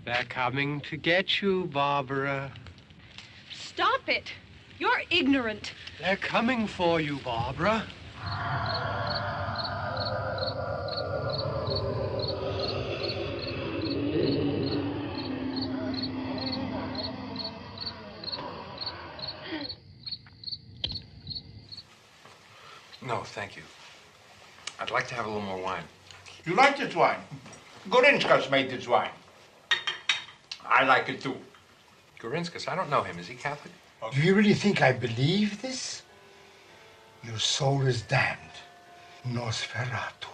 They're coming to get you, Barbara. Stop it. You're ignorant. They're coming for you, Barbara. No, thank you. I'd like to have a little more wine. You like this wine? Gorinskas made this wine. I like it too. Gorinskas, I don't know him. Is he Catholic? Do you really think I believe this? Your soul is damned. Nosferatu.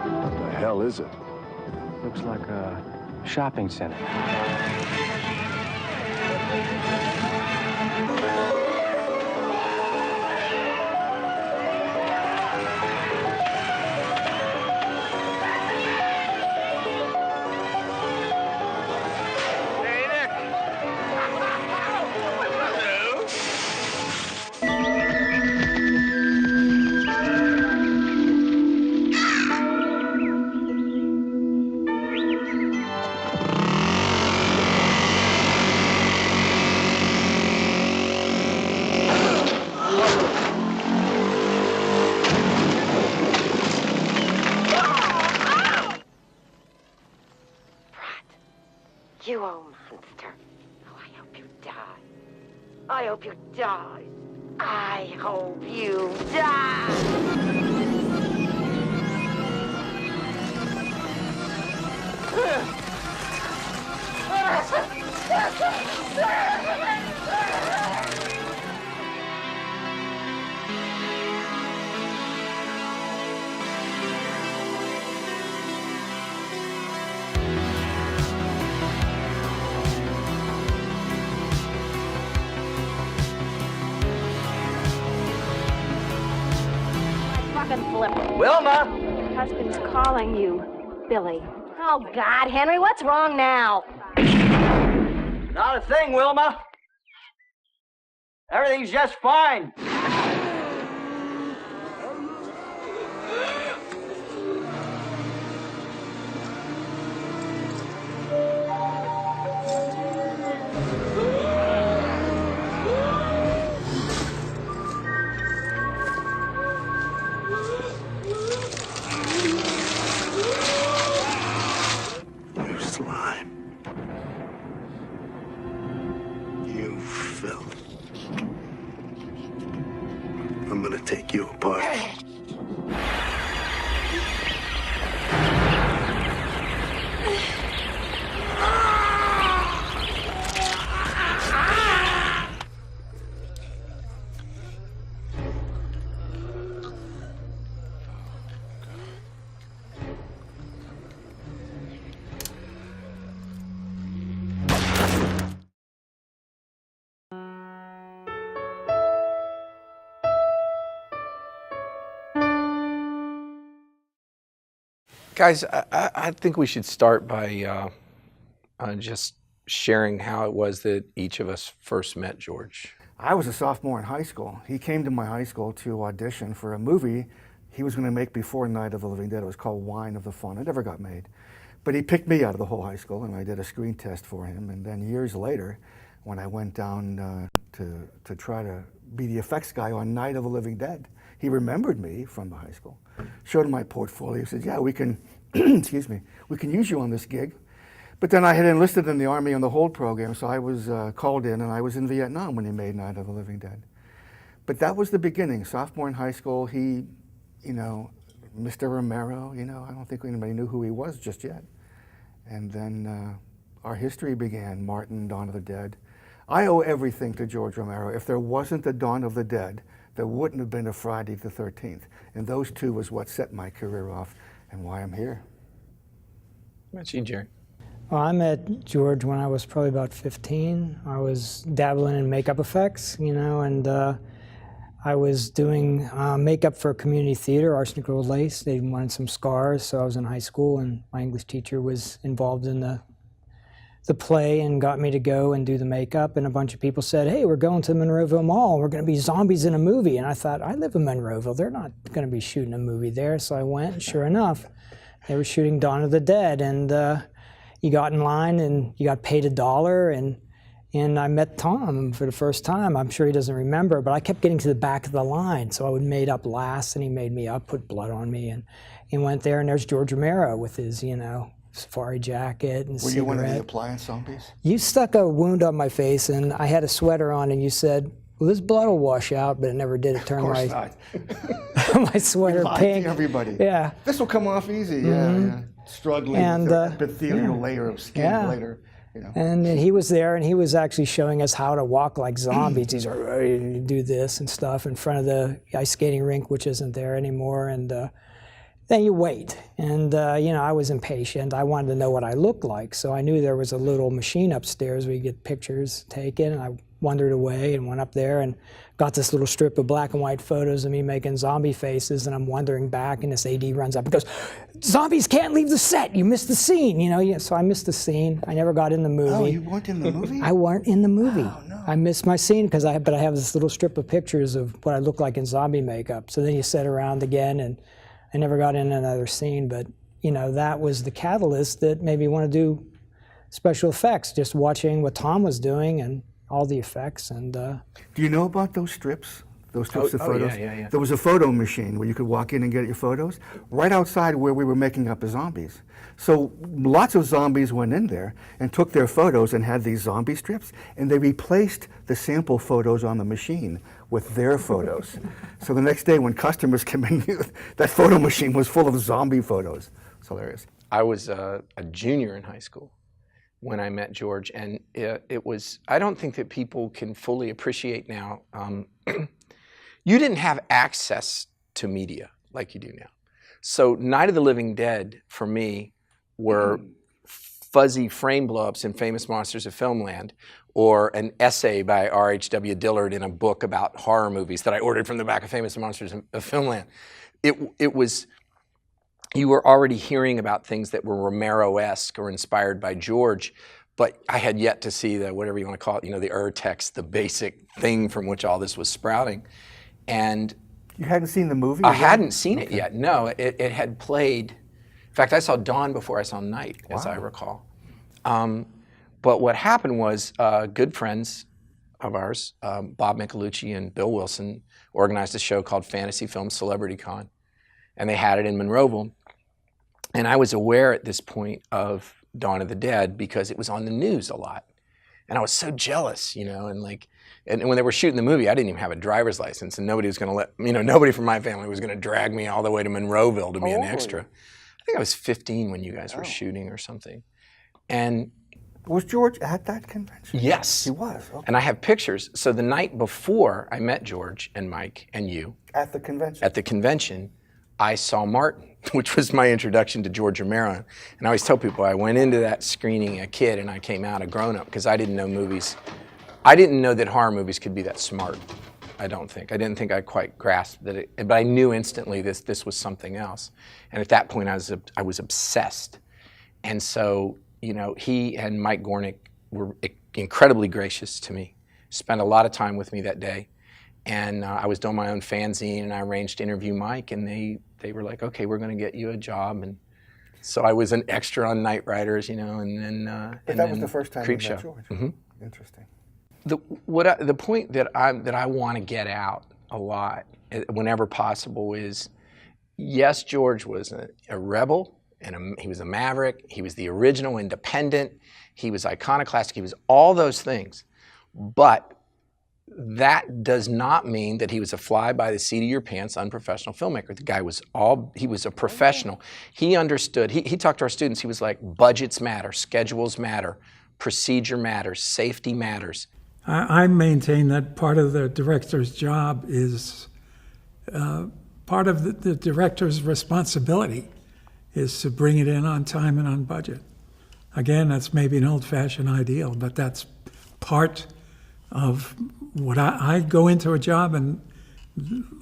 What the hell is it? Looks like a shopping center. You old monster. Oh, I hope you die. I hope you die. I hope you die. Wilma! Your husband's calling you, Billy. Oh, God, Henry, what's wrong now? Not a thing, Wilma. Everything's just fine. I'm gonna take you apart. Guys, I think we should start by just sharing how it was that each of us first met George. I was a sophomore in high school. He came to my high school to audition for a movie he was going to make before Night of the Living Dead. It was called Wine of the Fawn. It never got made. But he picked me out of the whole high school, and I did a screen test for him. And then years later, when I went down to try to be the effects guy on Night of the Living Dead, he remembered me from the high school, showed him my portfolio, said, yeah, we can, excuse me, we can use you on this gig. But then I had enlisted in the Army on the hold program, so I was called in, and I was in Vietnam when he made Night of the Living Dead. But that was the beginning. Sophomore in high school, he, you know, Mr. Romero, you know, I don't think anybody knew who he was just yet. And then our history began, Martin, Dawn of the Dead. I owe everything to George Romero. If there wasn't the Dawn of the Dead, there wouldn't have been a Friday the 13th. And those two was what set my career off and why I'm here. What about you, Jerry? Well, I met George when I was probably about 15. I was dabbling in makeup effects, you know, and I was doing makeup for community theater, Arsenic Road Lace. They wanted some scars, so I was in high school, and my English teacher was involved in the the play and got me to go and do the makeup. And a bunch of people said, hey, we're going to Monroeville Mall. We're going to be zombies in a movie. And I thought, I live in Monroeville. They're not going to be shooting a movie there. So I went, and sure enough, they were shooting Dawn of the Dead. And you got in line and you got paid $1. And I met Tom for the first time. I'm sure he doesn't remember, but I kept getting to the back of the line. So I would made up last, and he made me up, put blood on me. And he went there, and there's George Romero with his, safari jacket and Were cigarette. you one of the appliance zombies? You stuck a wound on my face, and I had a sweater on, and you said, well, this blood will wash out, but it never did. It turned my sweater pink. To everybody. Yeah. This will come off easy. Yeah. Struggling with the epithelial layer of skin later. And he was there, and he was actually showing us how to walk like zombies. He's like, ready to do this and stuff in front of the ice skating rink, which isn't there anymore. And then you wait. And, I was impatient. I wanted to know what I looked like. So I knew there was a little machine upstairs where you get pictures taken. And I wandered away and went up there and got this little strip of black and white photos of me making zombie faces. And I'm wandering back, and this AD runs up and goes, zombies can't leave the set. You missed the scene. So I missed the scene. I never got in the movie. Oh, you weren't in the movie? I weren't in the movie. Oh, no. I missed my scene but I have this little strip of pictures of what I look like in zombie makeup. So then you sit around again, and I never got in another scene. But, that was the catalyst that made me want to do special effects, just watching what Tom was doing and all the effects. And do you know about those strips? Those strips of photos? Yeah. There was a photo machine where you could walk in and get your photos right outside where we were making up the zombies. So lots of zombies went in there and took their photos and had these zombie strips, and they replaced the sample photos on the machine with their photos. So the next day when customers came in, that photo machine was full of zombie photos. It's hilarious. I was a junior in high school when I met George, and it was, I don't think that people can fully appreciate now. You didn't have access to media like you do now. So Night of the Living Dead, for me, were fuzzy frame blow-ups in Famous Monsters of Filmland, or an essay by R.H.W. Dillard in a book about horror movies that I ordered from the back of Famous Monsters of Filmland. It was, you were already hearing about things that were Romero-esque or inspired by George, but I had yet to see the, whatever you want to call it, the urtext, the basic thing from which all this was sprouting. And you hadn't seen the movie? I hadn't seen it yet. No, it had played. In fact, I saw Dawn before I saw Night, as I recall. But what happened was good friends of ours, Bob Michelucci and Bill Wilson, organized a show called Fantasy Film Celebrity Con, and they had it in Monroeville. And I was aware at this point of Dawn of the Dead because it was on the news a lot. And I was so jealous, and when they were shooting the movie, I didn't even have a driver's license, and nobody was going to let, nobody from my family was going to drag me all the way to Monroeville to be an extra. I think I was 15 when you guys were shooting or something. And was George at that convention? Yes. He was. Okay. And I have pictures. So the night before I met George and Mike and you. At the convention? At the convention, I saw Martin, which was my introduction to George Romero. And I always tell people I went into that screening a kid and I came out a grown-up because I didn't know movies. I didn't know that horror movies could be that smart. I don't think. I didn't think I quite grasped that, but I knew instantly this was something else. And at that point, I was obsessed. And so, he and Mike Gornick were incredibly gracious to me. Spent a lot of time with me that day. And I was doing my own fanzine, and I arranged to interview Mike, and they were like, okay, we're going to get you a job. And so I was an extra on Night Riders, and then But that was the first time you Creepshow. met George. Mm-hmm. Interesting. The point that I want to get out a lot, whenever possible, is yes, George was a rebel, and he was a maverick. He was the original independent. He was iconoclastic. He was all those things. But that does not mean that he was a fly by the seat of your pants, unprofessional filmmaker. The guy he was a professional. He understood, he talked to our students, he was like, budgets matter, schedules matter, procedure matters, safety matters. I maintain that part of the director's job is, part of the director's responsibility is to bring it in on time and on budget. Again, that's maybe an old-fashioned ideal, but that's part of what I go into a job, and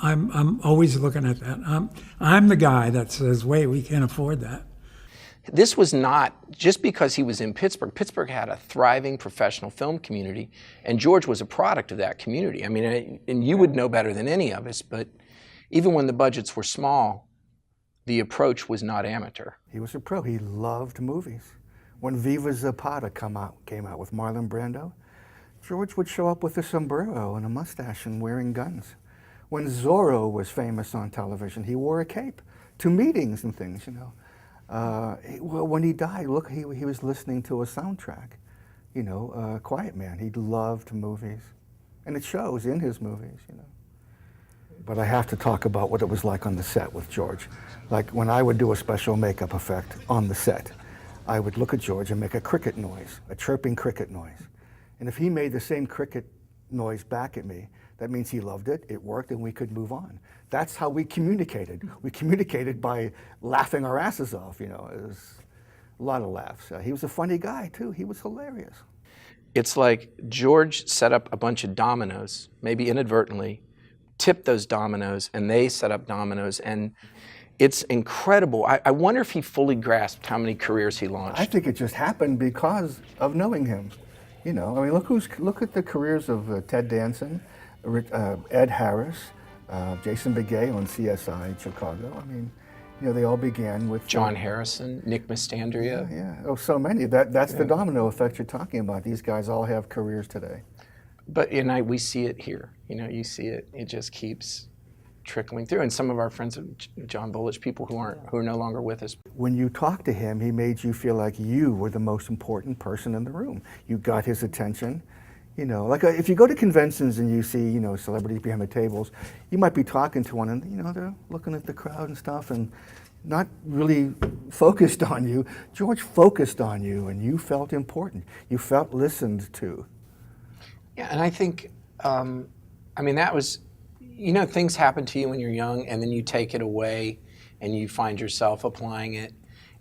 I'm always looking at that. I'm the guy that says, wait, we can't afford that. This was not just because he was in Pittsburgh. Pittsburgh had a thriving professional film community, and George was a product of that community. I mean, and you would know better than any of us, but even when the budgets were small, the approach was not amateur. He was a pro. He loved movies. When Viva Zapata came out with Marlon Brando, George would show up with a sombrero and a mustache and wearing guns. When Zorro was famous on television, he wore a cape to meetings and things, you know. When he died, look, he was listening to a soundtrack, you know, Quiet Man. He loved movies, and it shows in his movies, you know. But I have to talk about what it was like on the set with George. Like when I would do a special makeup effect on the set, I would look at George and make a cricket noise, a chirping cricket noise. And if he made the same cricket noise back at me, that means he loved it, it worked, and we could move on. That's how we communicated. We communicated by laughing our asses off, you know. It was a lot of laughs. He was a funny guy, too. He was hilarious. It's like George set up a bunch of dominoes, maybe inadvertently, tipped those dominoes, and they set up dominoes, and it's incredible. I wonder if he fully grasped how many careers he launched. I think it just happened because of knowing him. You know, I mean, look at the careers of Ted Danson, Ed Harris, Jason Begay on CSI Chicago. I mean, you know, they all began with John Harrison, Nick Mastandrea. Yeah. Oh, so many. That's the domino effect you're talking about. These guys all have careers today. But we see it here. You know, you see it. It just keeps trickling through. And some of our friends, John Bullich, people who are no longer with us. When you talked to him, he made you feel like you were the most important person in the room. You got his attention. You know, like if you go to conventions and you see, you know, celebrities behind the tables, you might be talking to one and, you know, they're looking at the crowd and stuff and not really focused on you. George focused on you and you felt important. You felt listened to. Yeah, and I think, I mean, that was, you know, things happen to you when you're young and then you take it away and you find yourself applying it.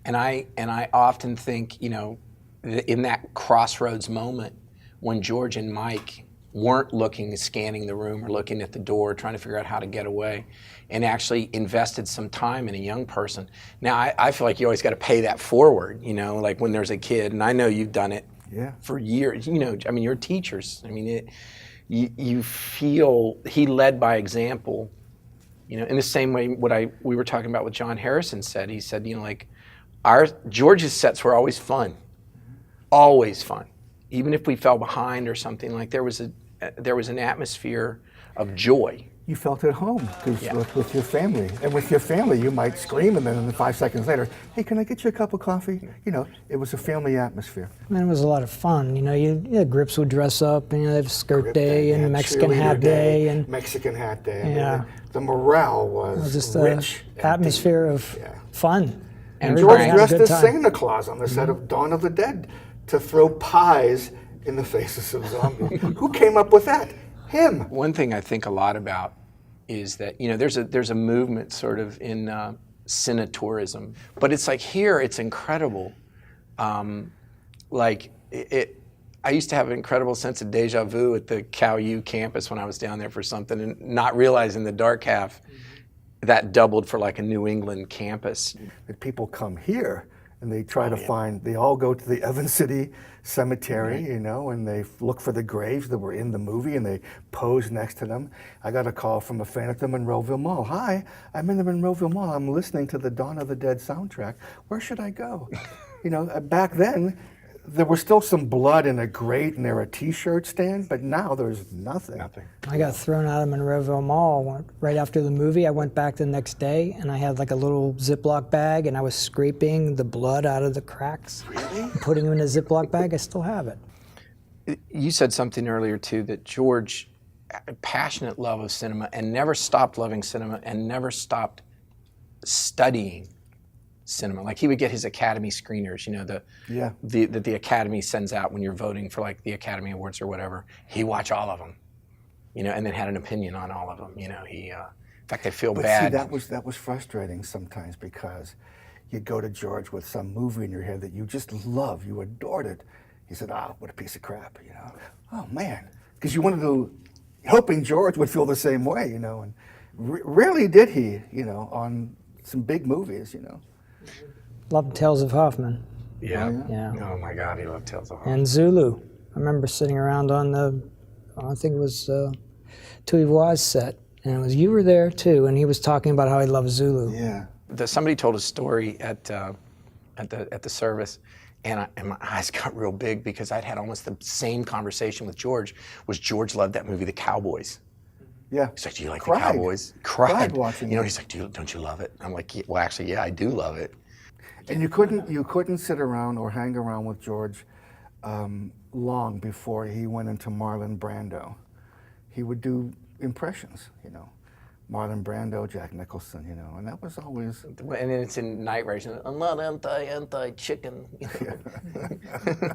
And I often think, you know, in that crossroads moment when George and Mike weren't scanning the room or looking at the door, trying to figure out how to get away, and actually invested some time in a young person. Now, I feel like you always got to pay that forward, you know, like when there's a kid, and I know you've done it for years. You know, I mean, you're teachers. I mean, you feel he led by example, you know, in the same way we were talking about what John Harrison said. He said, you know, like George's sets were always fun, always fun. Even if we fell behind or something, like there was an atmosphere of joy. You felt at home because with your family. And with your family, you might scream and then 5 seconds later, hey, can I get you a cup of coffee? You know, it was a family atmosphere. And it was a lot of fun. You know, Grips would dress up and, you know, they have skirt day and Mexican hat day. And Mexican hat day. Yeah. I mean, the morale was just rich. An atmosphere of fun. And George dressed as Santa Claus on the set of Dawn of the Dead to throw pies in the faces of zombies. Who came up with that? Him. One thing I think a lot about is that, you know, there's a movement sort of in cinetourism, but it's like here it's incredible. Like I used to have an incredible sense of deja vu at the Cal U campus when I was down there for something, and not realizing the dark half that doubled for like a New England campus. That people come here and they try to find, they all go to the Evans City Cemetery, you know, and they look for the graves that were in the movie and they pose next to them. I got a call from a fan at the Monroeville Mall. Hi, I'm in the Monroeville Mall. I'm listening to the Dawn of the Dead soundtrack. Where should I go? You know, back then, there was still some blood in a grate and there a t-shirt stand, but now there's nothing. I got thrown out of Monroeville Mall right after the movie. I went back the next day and I had like a little Ziploc bag and I was scraping the blood out of the cracks. Really? Putting them in a Ziploc bag. I still have it. You said something earlier too, that George had a passionate love of cinema and never stopped loving cinema and never stopped studying cinema. Like he would get his Academy screeners, you know, the Academy sends out when you're voting for like the Academy Awards or whatever. He watched all of them, you know, and then had an opinion on all of them. You know, in fact, I feel bad. See, that was frustrating sometimes because you'd go to George with some movie in your head that you just loved, you adored it. He said, what a piece of crap, you know. Oh man, because you wanted to, hoping George would feel the same way, you know, and rarely did he, you know, on some big movies, you know. loved Tales of Hoffman. Yeah. Yeah. Oh my God, he loved Tales of Hoffman. And Zulu. I remember sitting around on the, I think it was Tui Wa's set, and it was, you were there too, and he was talking about how he loved Zulu. Yeah. Somebody told a story at the service, and my eyes got real big because I'd had almost the same conversation with George. Was George loved that movie, The Cowboys? Yeah. He's like, do you like Cried. The Cowboys? Cried watching You know, it. he's like, don't you love it? I'm like, yeah, well, actually, yeah, I do love it. And you couldn't sit around or hang around with George long before he went into Marlon Brando. He would do impressions, you know. Marlon Brando, Jack Nicholson, you know, and that was always... And then it's in Night Race, I'm not anti-chicken. You know?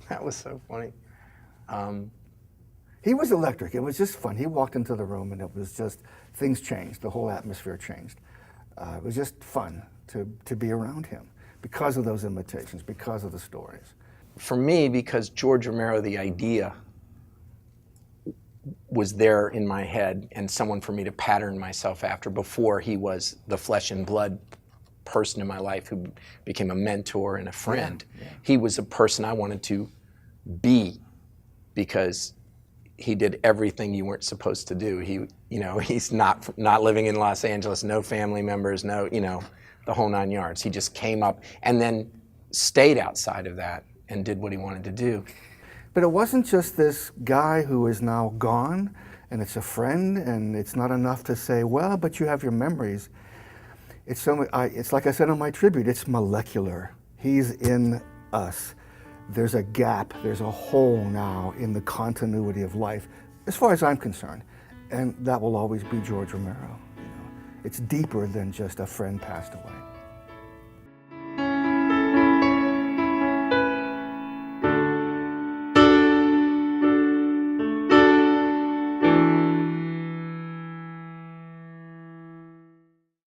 That was so funny. He was electric. It was just fun. He walked into the room and it was just, things changed. The whole atmosphere changed. It was just fun to be around him because of those imitations, because of the stories. For me, because George Romero, the idea, was there in my head and someone for me to pattern myself after before he was the flesh and blood person in my life who became a mentor and a friend. Yeah. He was a person I wanted to be because he did everything you weren't supposed to do. He's not living in Los Angeles, no family members, no, the whole 9 yards. He just came up and then stayed outside of that and did what he wanted to do. But it wasn't just this guy who is now gone, and it's a friend, and it's not enough to say, well, but you have your memories. It's like I said on my tribute, it's molecular. He's in us. There's a gap, there's a hole now in the continuity of life, as far as I'm concerned. And that will always be George Romero. It's deeper than just a friend passed away.